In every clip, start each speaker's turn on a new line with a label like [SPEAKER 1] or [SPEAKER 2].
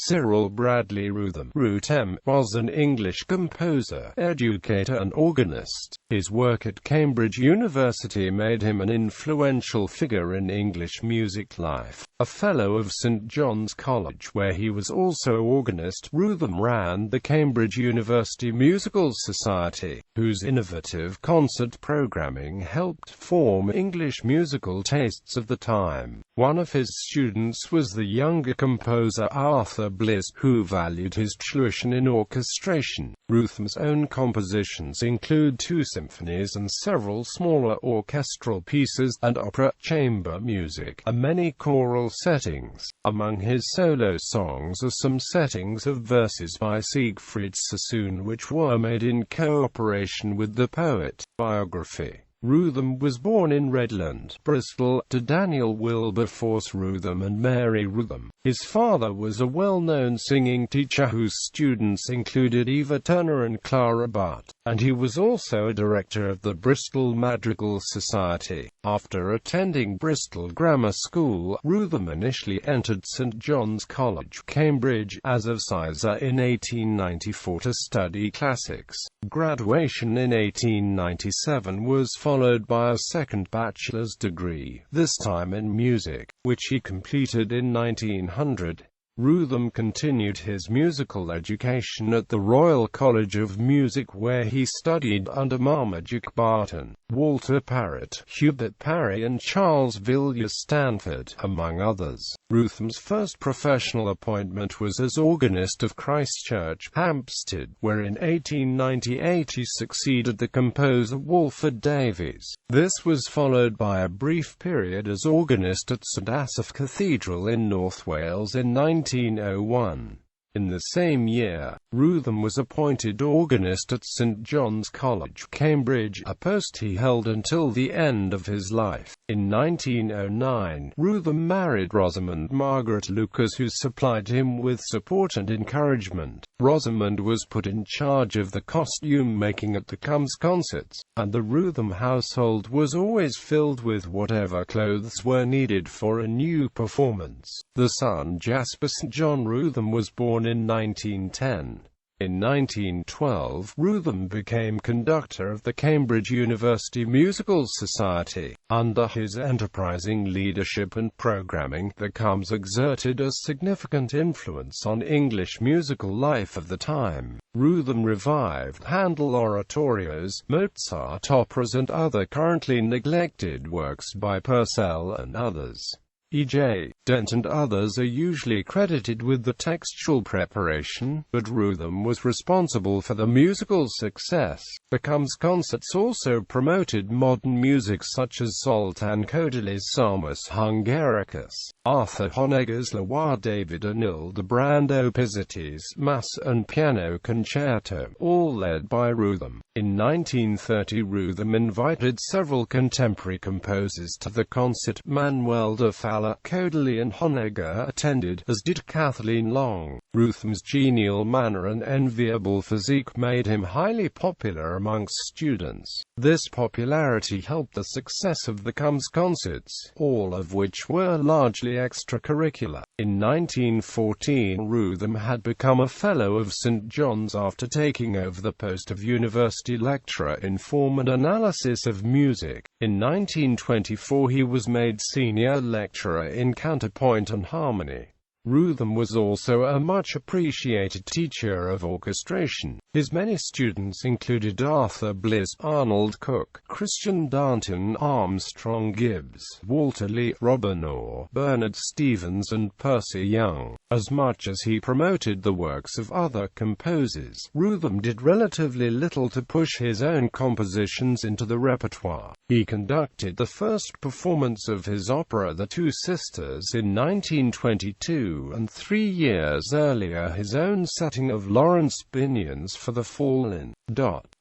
[SPEAKER 1] Cyril Bradley Rootham {ʻruːtəm) was an English composer, educator and organist. His work at Cambridge University made him an influential figure in English music life. A Fellow of St John's College, where he was also organist, Rootham ran the Cambridge University Musical Society, whose innovative concert programming helped form English musical tastes of the time. One of his students was the younger composer Arthur Bliss, who valued his tuition in orchestration. Rootham's own compositions include 2 symphonies and several smaller orchestral pieces, and opera, chamber music, and many choral settings. Among his solo songs are some settings of verses by Siegfried Sassoon which were made in cooperation with the poet. Biography. Rootham was born in Redland, Bristol, to Daniel Wilberforce Rootham and Mary Rootham. His father was a well-known singing teacher whose students included Eva Turner and Clara Butt, and he was also a director of the Bristol Madrigal Society. After attending Bristol Grammar School, Rootham initially entered St John's College, Cambridge, as a sizar in 1894 to study classics. Graduation in 1897 was followed by a second bachelor's degree, this time in music, which he completed in 1900. Rootham continued his musical education at the Royal College of Music, where he studied under Marmaduke Barton, Walter Parrott, Hubert Parry and Charles Villiers Stanford, among others. Rootham's first professional appointment was as organist of Christ Church, Hampstead, where in 1898 he succeeded the composer Walford Davies. This was followed by a brief period as organist at St Asaph Cathedral in North Wales in 1901. In the same year, Rootham was appointed organist at St John's College, Cambridge, a post he held until the end of his life. In 1909, Rootham married Rosamond Margaret Lucas, who supplied him with support and encouragement. Rosamond was put in charge of the costume making at the Cums concerts, and the Rootham household was always filled with whatever clothes were needed for a new performance. The son Jasper St John Rootham was born in 1910. In 1912, Rootham became conductor of the Cambridge University Musical Society. Under his enterprising leadership and programming, the Cums exerted a significant influence on English musical life of the time. Rootham revived Handel oratorios, Mozart operas and other currently neglected works by Purcell and others. E.J. Dent and others are usually credited with the textual preparation, but Rootham was responsible for the musical success. The Cums concerts also promoted modern music such as Zoltán Kodály's Psalmus Hungaricus, Arthur Honegger's Loire, David and Ildebrando Pizzetti's Mass and Piano Concerto, all led by Rootham. In 1930, Rootham invited several contemporary composers to the concert. Manuel de Falla, Kodály and Honegger attended, as did Kathleen Long. Rootham's genial manner and enviable physique made him highly popular amongst students. This popularity helped the success of the Cums concerts, all of which were largely extracurricular. In 1914, Rootham had become a Fellow of St John's after taking over the post of university lecturer in form and analysis of music. In 1924 he was made senior lecturer in counterpoint and harmony. Rootham was also a much appreciated teacher of orchestration. His many students included Arthur Bliss, Arnold Cook, Christian Darnton, Armstrong Gibbs, Walter Lee, Robin Orr, Bernard Stevens and Percy Young. As much as he promoted the works of other composers, Rootham did relatively little to push his own compositions into the repertoire. He conducted the first performance of his opera The Two Sisters in 1922, and 3 years earlier his own setting of Lawrence Binion's For the Fallen.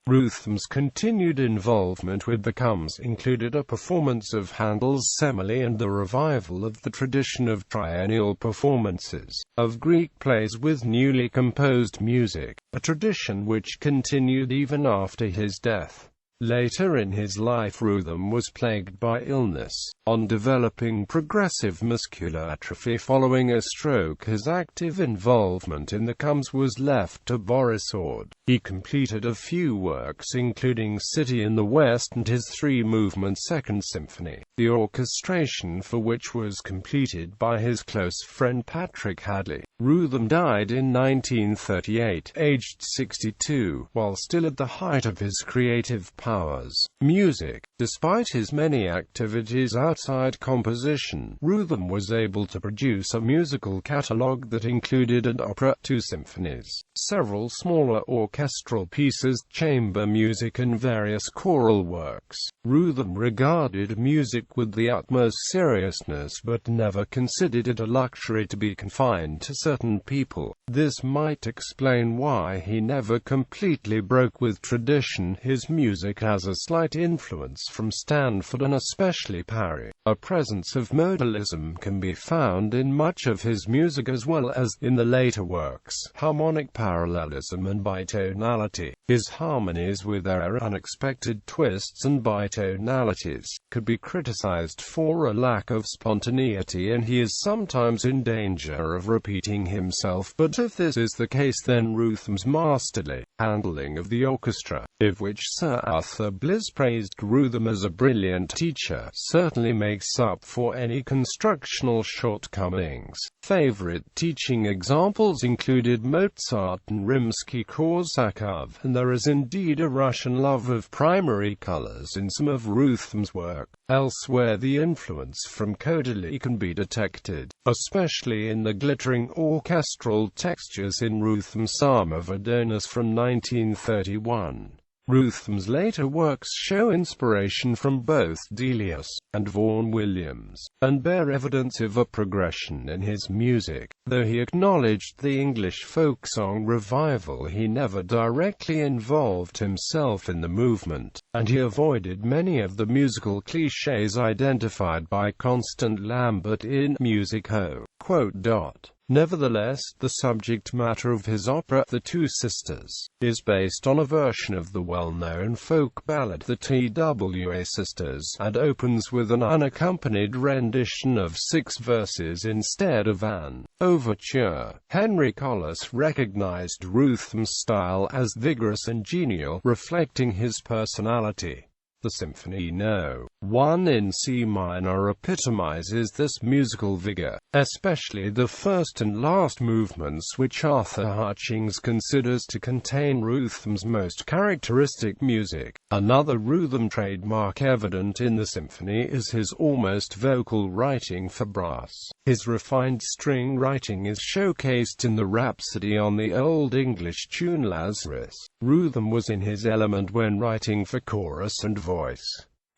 [SPEAKER 1] Rootham's continued involvement with the Cums included a performance of Handel's Semele and the revival of the tradition of triennial performances of Greek plays with newly composed music, a tradition which continued even after his death. Later in his life, Rootham was plagued by illness. On developing progressive muscular atrophy following a stroke, his active involvement in the CUMS was left to Borisov. He completed a few works including City in the West and his three-movement Second Symphony, the orchestration for which was completed by his close friend Patrick Hadley. Rootham died in 1938, aged 62, while still at the height of his creative powers. Music. Despite his many activities outside composition, Rootham was able to produce a musical catalogue that included an opera, 2 symphonies, several smaller orchestral pieces, chamber music and various choral works. Rootham regarded music with the utmost seriousness but never considered it a luxury to be confined to certain people. This might explain why he never completely broke with tradition. His music has a slight influence from Stanford and especially Paris. A presence of modalism can be found in much of his music as well as, in the later works, harmonic parallelism and bitonality. His harmonies, with their unexpected twists and bitonalities, could be criticized for a lack of spontaneity, and he is sometimes in danger of repeating himself. But if this is the case, then Rootham's masterly handling of the orchestra, of which Sir Arthur Bliss praised Rootham as a brilliant teacher, certainly makes up for any constructional shortcomings. Favorite teaching examples included Mozart and Rimsky-Korsakov, and there is indeed a Russian love of primary colors in some of Rootham's work. Elsewhere, the influence from Kodaly can be detected, especially in the glittering orchestral textures in Rootham's Psalm of Adonis from 1931. Rootham's later works show inspiration from both Delius and Vaughan Williams, and bear evidence of a progression in his music. Though he acknowledged the English folk song revival, he never directly involved himself in the movement, and he avoided many of the musical clichés identified by Constant Lambert in Music Ho. Nevertheless, the subject matter of his opera, The Two Sisters, is based on a version of the well-known folk ballad The TWA Sisters, and opens with an unaccompanied rendition of 6 verses instead of an overture. Henry Collis recognized Rootham's style as vigorous and genial, reflecting his personality. The Symphony No. 1 in C minor epitomizes this musical vigor, especially the first and last movements, which Arthur Hutchings considers to contain Rootham's most characteristic music. Another Rootham trademark evident in the symphony is his almost vocal writing for brass. His refined string writing is showcased in the Rhapsody on the Old English tune Lazarus. Rootham was in his element when writing for chorus and voice.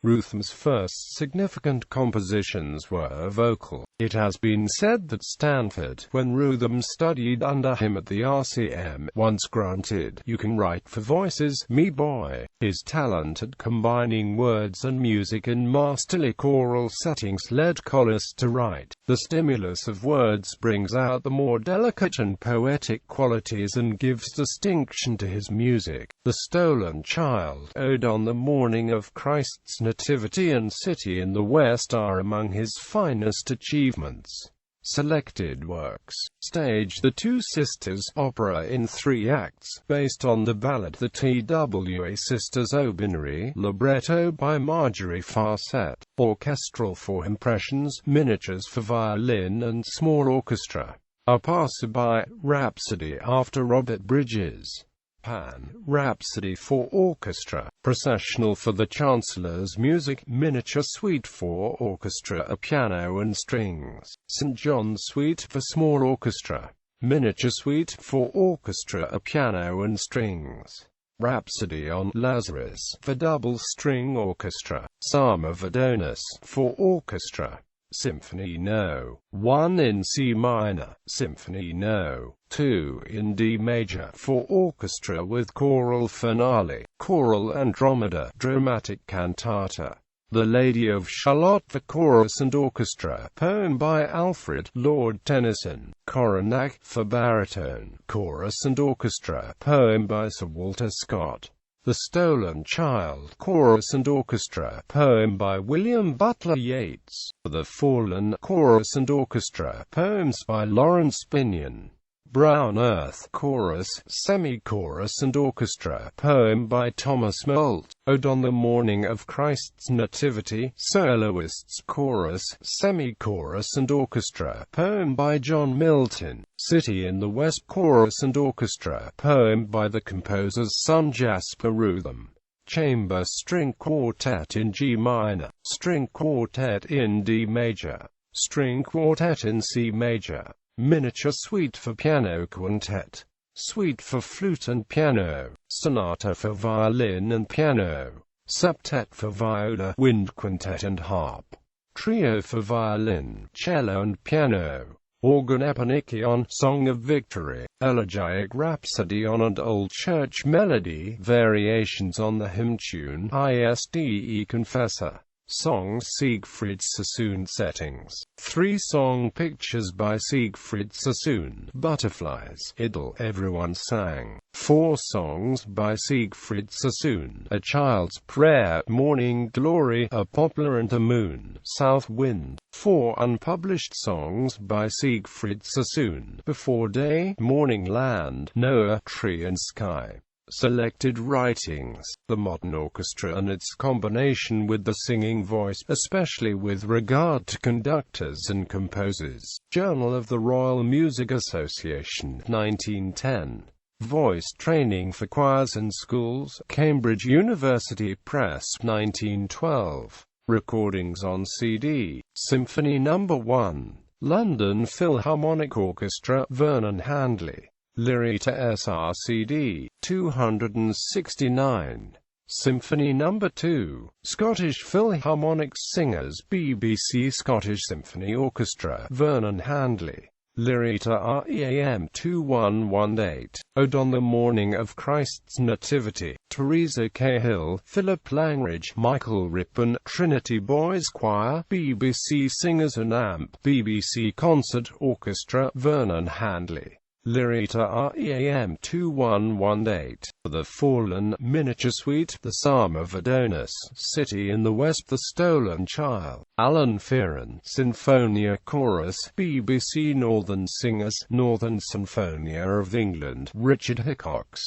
[SPEAKER 1] Rootham's first significant compositions were vocal. It has been said that Stanford, when Rootham studied under him at the RCM, once granted, "You can write for voices, me boy." His talent at combining words and music in masterly choral settings led Collis to write, "The stimulus of words brings out the more delicate and poetic qualities and gives distinction to his music." The Stolen Child, Ode on the Morning of Christ's Nativity, and City in the West are among his finest achievements. Selected works. Stage The Two Sisters, opera in 3 acts, based on the ballad The TWA Sisters. Opening, libretto by Marjorie Farsett. Orchestral for impressions, miniatures for violin and small orchestra. A Passerby, Rhapsody after Robert Bridges. Pan, Rhapsody for orchestra. Processional for the Chancellor's music. Miniature suite for orchestra, a piano and strings. St. John's Suite for small orchestra. Miniature suite for orchestra, a piano and strings. Rhapsody on Lazarus for double-string orchestra. Psalm of Adonis for orchestra. Symphony No. 1 in C minor, Symphony No. 2 in D major for orchestra with choral finale, choral Andromeda, dramatic cantata. The Lady of Shalott for chorus and orchestra, poem by Alfred, Lord Tennyson. Coronach for baritone, chorus and orchestra, poem by Sir Walter Scott. The Stolen Child, chorus and orchestra, poem by William Butler Yeats. The Fallen, chorus and orchestra, poems by Lawrence Binion. Brown Earth, chorus, semi-chorus and orchestra, poem by Thomas Moult. Ode on the Morning of Christ's Nativity, soloists, chorus, semi-chorus and orchestra, poem by John Milton. City in the West, chorus and orchestra, poem by the composer's son Jasper Rootham. Chamber String Quartet in G minor, String Quartet in D major, String Quartet in C major. Miniature Suite for Piano Quintet, Suite for Flute and Piano, Sonata for Violin and Piano, Septet for Viola, Wind Quintet and Harp, Trio for Violin, Cello and Piano, Organ Eponychion, Song of Victory, Elegiac Rhapsody on an Old Church Melody, Variations on the Hymn Tune, ISDE Confessor. Songs Siegfried Sassoon Settings. 3 Song Pictures by Siegfried Sassoon. Butterflies, Idyll, Everyone Sang. 4 Songs by Siegfried Sassoon. A Child's Prayer, Morning Glory, A Poplar and the Moon, South Wind. 4 Unpublished Songs by Siegfried Sassoon. Before Day, Morning Land, Noah, Tree and Sky. Selected writings. The modern orchestra and its combination with the singing voice, especially with regard to conductors and composers. Journal of the Royal Music Association, 1910. Voice Training for Choirs and Schools, Cambridge University Press, 1912. Recordings on CD. Symphony No. 1. London Philharmonic Orchestra, Vernon Handley. Lyrita SRCD, 269. Symphony No. 2. Scottish Philharmonic Singers, BBC Scottish Symphony Orchestra, Vernon Handley. Lyrita REAM 2118. Ode on the Morning of Christ's Nativity, Teresa Cahill, Philip Langridge, Michael Rippon, Trinity Boys Choir, BBC Singers and Amp, BBC Concert Orchestra, Vernon Handley. Lyrita REAM 2118. The Fallen, Miniature Suite, The Psalm of Adonis, City in the West, The Stolen Child, Alan Fearon, Sinfonia Chorus, BBC Northern Singers, Northern Sinfonia of England, Richard Hickox.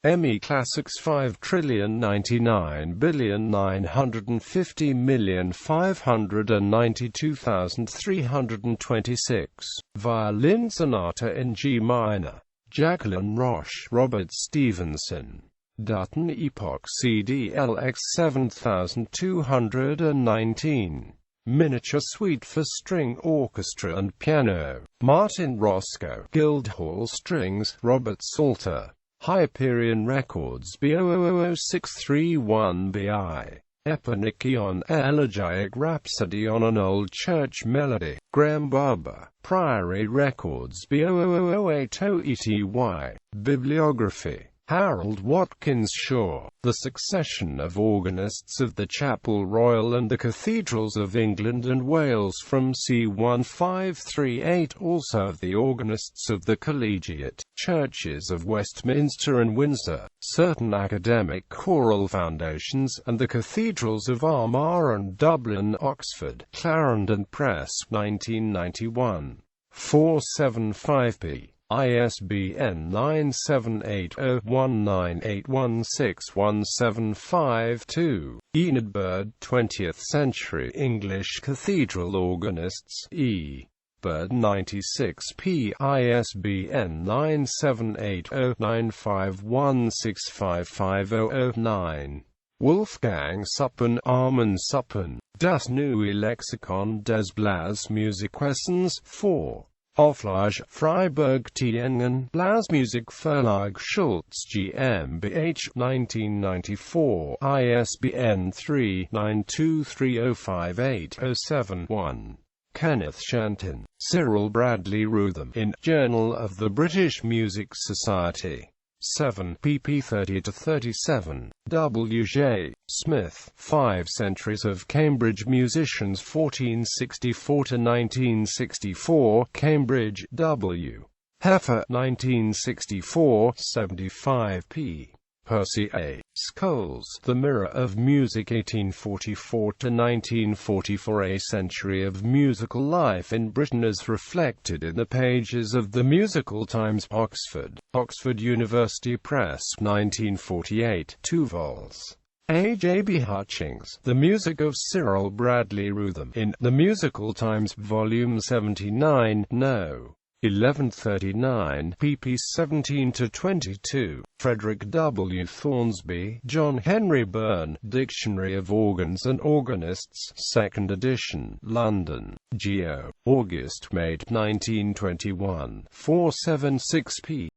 [SPEAKER 1] ME Classics 5,999,592,326. Violin Sonata in G minor. Jacqueline Roche, Robert Stevenson. Dutton Epoch CD LX 7219. Miniature Suite for String Orchestra and Piano. Martin Roscoe. Guildhall Strings, Robert Salter. Hyperion Records B000631BI. Eponychion, Elegiac Rhapsody on an Old Church Melody. Graham Barber. Priory Records B0008OETY. Bibliography. Harold Watkins Shaw. The Succession of Organists of the Chapel Royal and the Cathedrals of England and Wales from c. 1538. Also of the Organists of the Collegiate Churches of Westminster and Windsor, certain academic choral foundations, and the Cathedrals of Armagh and Dublin, Oxford, Clarendon Press, 1991. 475p. ISBN 978-0-19816175-2. Enid Bird, 20th Century English Cathedral Organists, E. Bird 96p. ISBN 978-0-9516550-9. Wolfgang Suppen, Armin Suppen. Das Neue Lexikon des Blasmusikwissens, 4. Auflage, Freiburg Tiengen, Blasmusik Verlag Schultz GmbH, 1994, ISBN 3-923058-071. Kenneth Shenton, Cyril Bradley Rootham, in Journal of the British Music Society. 7 pp 30-37. W. J. Smith, 5 Centuries of Cambridge Musicians 1464–1964, Cambridge, W. Heffer, 1964, 75 p. Percy A. Scholes, The Mirror of Music 1844–1944, a century of musical life in Britain as reflected in the pages of the Musical Times. Oxford, Oxford University Press, 1948, 2 vols. A. J. B. Hutchings, The Music of Cyril Bradley Rootham, in The Musical Times, Volume 79, No. 1139, pp. 17–22. Frederick W. Thornsby, John Henry Byrne, Dictionary of Organs and Organists, 2nd edition, London, Geo. August, May, 1921, 476 p.